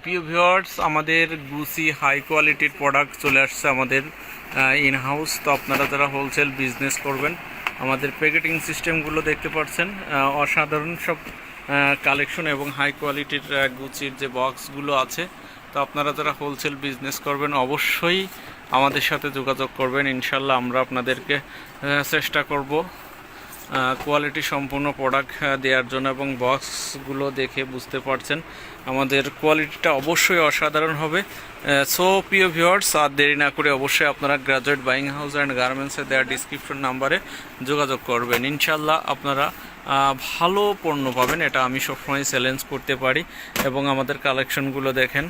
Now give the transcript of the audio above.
প্রিয় ভিউয়ার্স, আমাদের Gucci high কোয়ালিটির প্রোডাক্ট চলে আসছে আমাদের ইন হাউস। তো আপনারা যারা হোলসেল বিজনেস করবেন, আমাদের প্যাকেটিং সিস্টেমগুলো দেখতে পাচ্ছেন, অসাধারণ সব কালেকশন এবং হাই কোয়ালিটির গুচির যে বক্সগুলো আছে। তো আপনারা যারা হোলসেল বিজনেস করবেন অবশ্যই আমাদের সাথে যোগাযোগ করবেন। ইনশাল্লাহ আমরা আপনাদেরকে চেষ্টা করব কোয়ালিটি সম্পূর্ণ প্রোডাক্ট দেওয়ার জন্য, এবং বক্সগুলো দেখে বুঝতে পারছেন আমাদের কোয়ালিটিটা অবশ্যই অসাধারণ হবে। সো প্রিয় ভিউয়ার্স, আর দেরি না করে অবশ্যই আপনারা গ্রাজুয়েট বাইং হাউস অ্যান্ড গার্মেন্টসে দেওয়ার ডিসক্রিপশন নাম্বারে যোগাযোগ করবেন। ইনশাল্লাহ আপনারা ভালো পণ্য পাবেন, এটা আমি সবসময় চ্যালেঞ্জ করতে পারি। এবং আমাদের কালেকশনগুলো দেখেন।